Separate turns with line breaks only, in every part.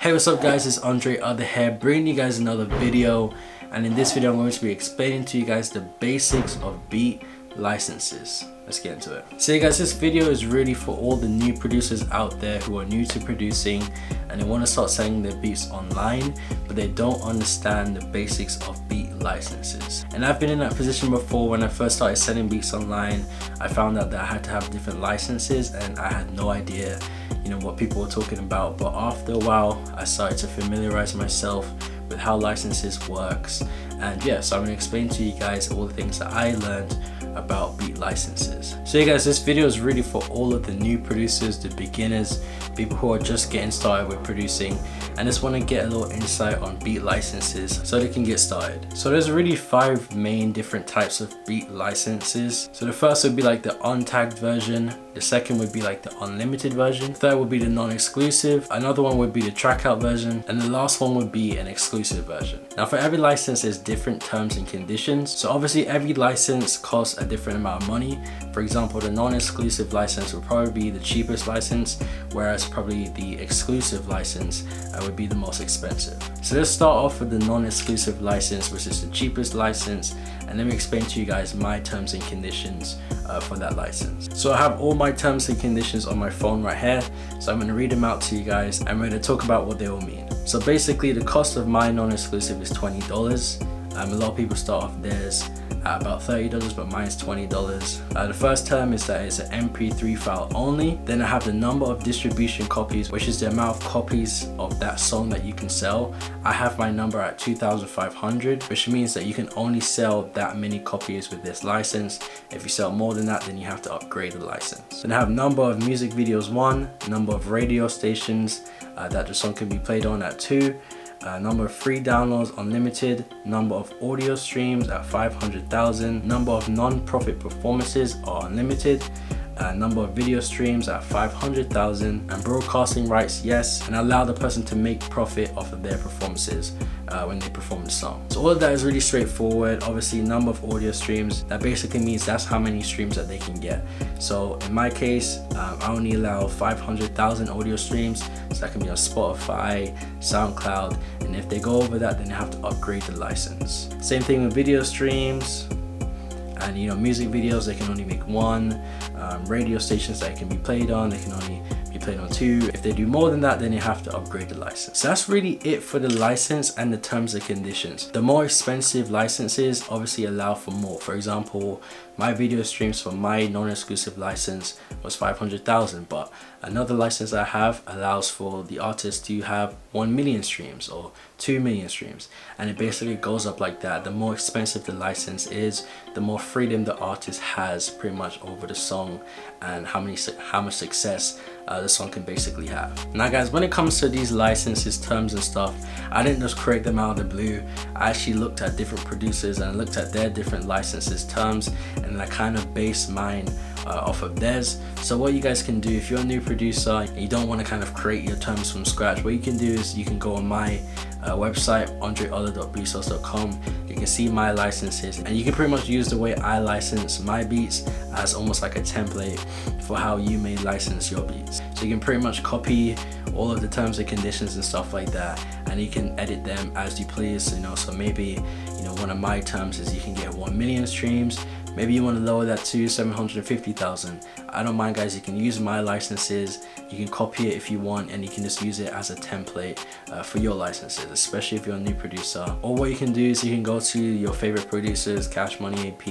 Hey, what's up guys, it's AndreOth here, bringing you guys another video, and in this video I'm going to be explaining to you guys the basics of beat licenses. Let's get into it. So yeah guys, this video is really for all the new producers out there who are new to producing and they want to start selling their beats online, but they don't understand the basics of beat licenses. And I've been in that position before. When I first started selling beats online, I found out that I had to have different licenses and I had no idea what people were talking about. But after a while I started to familiarize myself with how licenses works, and yeah, so I'm going to explain to you guys all the things that I learned about beat licenses. So yeah guys, this video is really for all of the new producers, the beginners, people who are just getting started with producing and just want to get a little insight on beat licenses so they can get started. So there's really 5 main different types of beat licenses. So the first would be like the untagged version, the second would be like the unlimited version, third would be the non-exclusive, another one would be the trackout version, and the last one would be an exclusive version. Now for every license there's different terms and conditions, so obviously every license costs a different amount of money. For example, the non-exclusive license would probably be the cheapest license, whereas probably the exclusive license would be the most expensive. So let's start off with the non-exclusive license, which is the cheapest license, and let me explain to you guys my terms and conditions for that license. So I have all my terms and conditions on my phone right here, so I'm going to read them out to you guys and we're going to talk about what they all mean. So basically the cost of my non-exclusive is $20. A lot of people start off theirs at about $30, but mine's $20. The first term is that it's an MP3 file only. Then I have the number of distribution copies, which is the amount of copies of that song that you can sell. I have my number at 2,500, which means that you can only sell that many copies with this license. If you sell more than that, then you have to upgrade the license. Then I have number of music videos 1, number of radio stations that the song can be played on at 2, number of free downloads unlimited, number of audio streams at 500,000, number of non-profit performances are unlimited, number of video streams at 500,000, and broadcasting rights yes, and allow the person to make profit off of their performances when they perform the song. So all of that is really straightforward. Obviously number of audio streams, that basically means that's how many streams that they can get. So in my case, I only allow 500,000 audio streams, so that can be on Spotify, SoundCloud, and if they go over that then they have to upgrade the license. Same thing with video streams, and music videos, they can only make 1. Radio stations that can be played on, they can only be played on 2. If they do more than that, then you have to upgrade the license. So that's really it for the license and the terms and conditions. The more expensive licenses obviously allow for more. For example, my video streams for my non-exclusive license was 500,000, but another license I have allows for the artist to have 1 million streams or 2 million streams, and it basically goes up like that. The more expensive the license is, the more freedom the artist has pretty much over the song and how much success the song can basically have. Now guys, when it comes to these licenses, terms and stuff, I didn't just create them out of the blue. I actually looked at different producers and looked at their different licenses terms, and I kind of based mine off of theirs. So what you guys can do, if you're a new producer and you don't want to kind of create your terms from scratch, what you can do is you can go on my website, andreoth.bryson.com. You can see my licenses and you can pretty much use the way I license my beats as almost like a template for how you may license your beats. So you can pretty much copy all of the terms and conditions and stuff like that, and you can edit them as you please. So maybe one of my terms is you can get 1 million streams. Maybe you want to lower that to 750,000. I don't mind guys, you can use my licenses, you can copy it if you want, and you can just use it as a template for your licenses, especially if you're a new producer. Or what you can do is you can go to your favorite producers, Cash Money AP,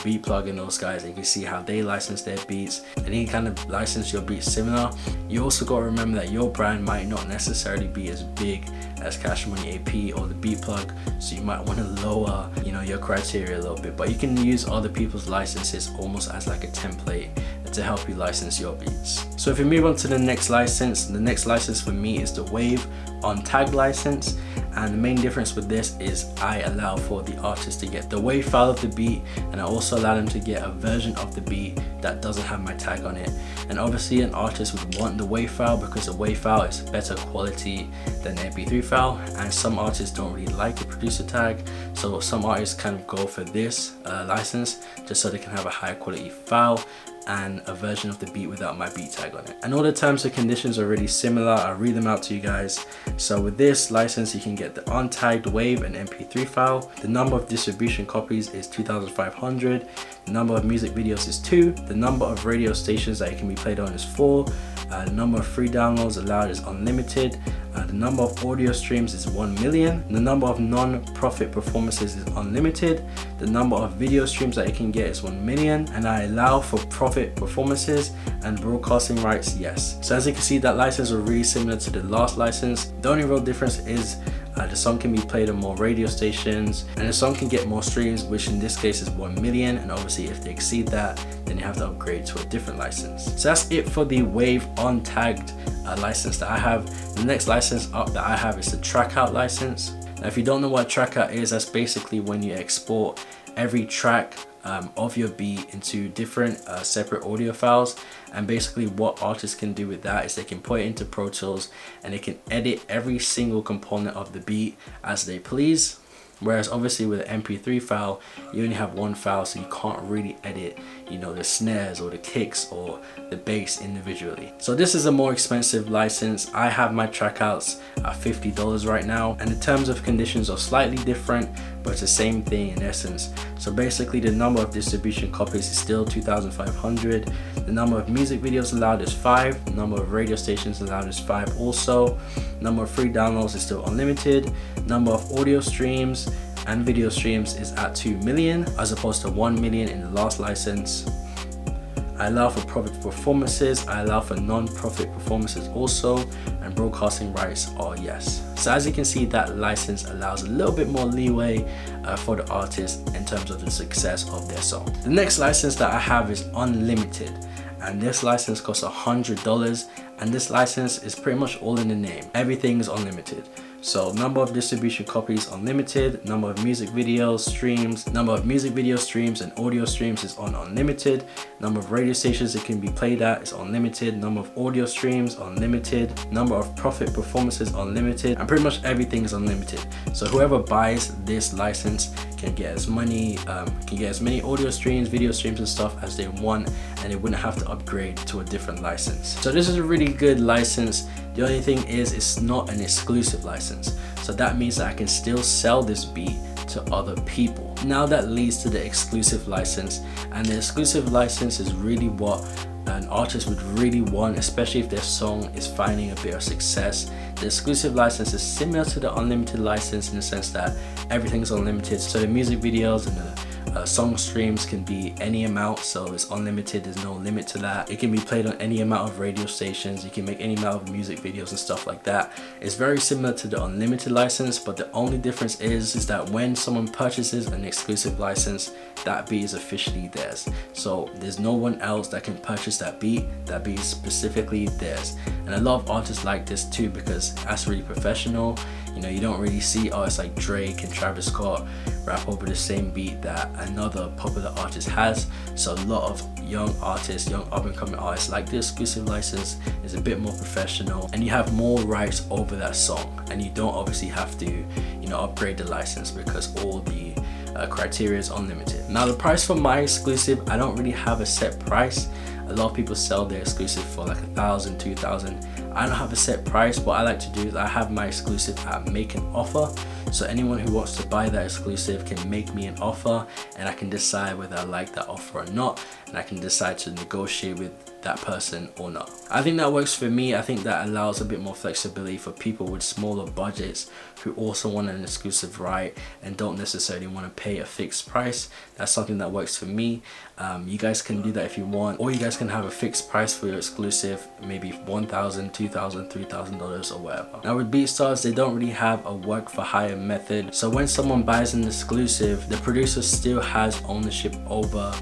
Beat Plug and those guys, and you can see how they license their beats, and you can kind of license your beats similar. You also got to remember that your brand might not necessarily be as big as Cash Money AP or the Beat Plug, so you might want to lower your criteria a little bit, but you can use other people's licenses almost as like a template to help you license your beats. So if we move on to the next license, the next license for me is the Wave untagged license, and the main difference with this is I allow for the artist to get the WAV file of the beat, and I also allow them to get a version of the beat that doesn't have my tag on it. And obviously an artist would want the WAV file because the WAV file is better quality than the MP3 file, and some artists don't really like the producer tag, so some artists kind of go for this license just so they can have a higher quality file. and a version of the beat without my beat tag on it. And all the terms and conditions are really similar. I'll read them out to you guys. So with this license, you can get the untagged WAV and MP3 file. The number of distribution copies is 2,500. The number of music videos is 2. The number of radio stations that it can be played on is 4. The number of free downloads allowed is unlimited. The number of audio streams is 1 million. The number of non-profit performances is unlimited. The number of video streams that you can get is 1 million. And I allow for profit performances and broadcasting rights, yes. So as you can see, that license is really similar to the last license. The only real difference is the song can be played on more radio stations, and the song can get more streams, which in this case is 1 million. And obviously if they exceed that, then you have to upgrade to a different license. So that's it for the WAV untagged license that I have. The next license up that I have is the trackout license. Now if you don't know what trackout is, that's basically when you export every track of your beat into different separate audio files. And basically what artists can do with that is they can put it into Pro Tools and they can edit every single component of the beat as they please. Whereas obviously with an MP3 file, you only have one file, so you can't really edit, you know, the snares or the kicks or the bass individually. So this is a more expensive license. I have my trackouts at $50 right now, and the terms of conditions are slightly different, but it's the same thing in essence. So basically the number of distribution copies is still 2,500. The number of music videos allowed is 5. The number of radio stations allowed is 5 also. Number of free downloads is still unlimited. Number of audio streams and video streams is at 2 million as opposed to 1 million in the last license. I allow for profit performances. I allow for non-profit performances also, and broadcasting rights are yes. So as you can see, that license allows a little bit more leeway for the artist in terms of the success of their song. The next license that I have is unlimited, and this license costs $100, and this license is pretty much all in the name. Everything is unlimited. So number of distribution copies unlimited, number of music videos streams, number of music video streams and audio streams is on unlimited, number of radio stations it can be played at is unlimited, number of audio streams unlimited, number of profit performances unlimited, and pretty much everything is unlimited. So whoever buys this license can get as many audio streams, video streams and stuff as they want, and they wouldn't have to upgrade to a different license. So this is a really good license. The only thing is it's not an exclusive license. So that means that I can still sell this beat to other people. Now that leads to the exclusive license, and the exclusive license is really what an artist would really want, especially if their song is finding a bit of success. The exclusive license is similar to the unlimited license in the sense that everything's unlimited. So the music videos and the song streams can be any amount, so it's unlimited. There's no limit to that. It can be played on any amount of radio stations. You can make any amount of music videos and stuff like that. It's very similar to the unlimited license, but the only difference is that when someone purchases an exclusive license, that beat is officially theirs. So there's no one else that can purchase that beat. That beat is specifically theirs. And a lot of artists like this too, because that's really professional. You know, you don't really see artists like Drake and Travis Scott rap over the same beat that another popular artist has. So a lot of young artists, young up and coming artists like the exclusive license is a bit more professional, and you have more rights over that song, and you don't obviously have to, you know, upgrade the license because all the criteria is unlimited. Now the price for my exclusive, I don't really have a set price. A lot of people sell their exclusive for like $1,000, $2,000. I don't have a set price. What I like to do is I have my exclusive at make an offer. So anyone who wants to buy that exclusive can make me an offer, and I can decide whether I like that offer or not, and I can decide to negotiate with that person or not. I think that works for me. I think that allows a bit more flexibility for people with smaller budgets who also want an exclusive right and don't necessarily want to pay a fixed price. That's something that works for me. You guys can do that if you want, or you guys can have a fixed price for your exclusive, maybe $1,000, $2,000, $3,000 or whatever. Now with BeatStars, they don't really have a work for hire method. So when someone buys an exclusive, the producer still has ownership over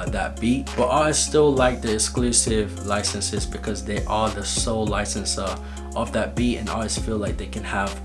that beat, but artists still like the exclusive licenses because they are the sole licensor of that beat, and artists feel like they can have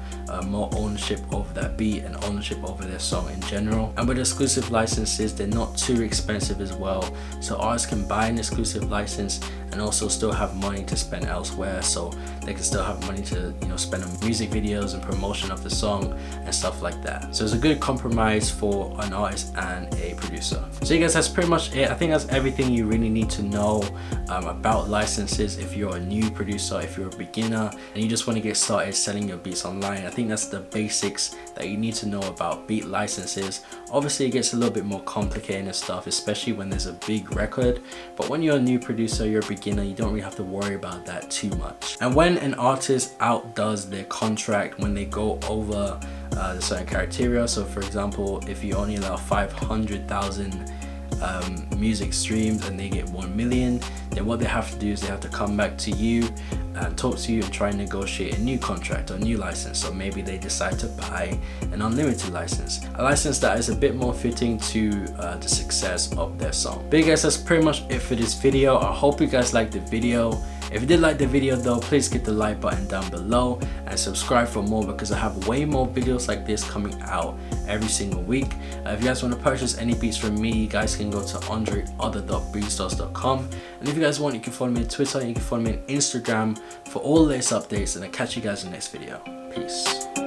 more ownership over that beat and ownership over their song in general. And with exclusive licenses, they're not too expensive as well, so artists can buy an exclusive license and also still have money to spend elsewhere, so they can still have money to, you know, spend on music videos and promotion of the song and stuff like that. So it's a good compromise for an artist and a producer. So you guys, that's pretty much it. I think that's everything you really need to know about licenses. If you're a new producer, if you're a beginner and you just want to get started selling your beats online, I think that's the basics that you need to know about beat licenses. Obviously it gets a little bit more complicated and stuff, especially when there's a big record, but when you're a new producer, you're a beginner, you don't really have to worry about that too much. And when an artist outdoes their contract, when they go over the certain criteria, so for example, if you only allow 500,000 music streams and they get 1 million, then what they have to do is they have to come back to you and talk to you and try and negotiate a new contract or a new license. So maybe they decide to buy an unlimited license, a license that is a bit more fitting to the success of their song. But guys, that's pretty much it for this video. I hope you guys liked the video. If you did like the video though, please hit the like button down below and subscribe for more, because I have way more videos like this coming out every single week. If you guys want to purchase any beats from me, you guys can go to andreoth.breezestars.com, and if you guys want, you can follow me on Twitter and you can follow me on Instagram for all the latest updates, and I'll catch you guys in the next video. Peace.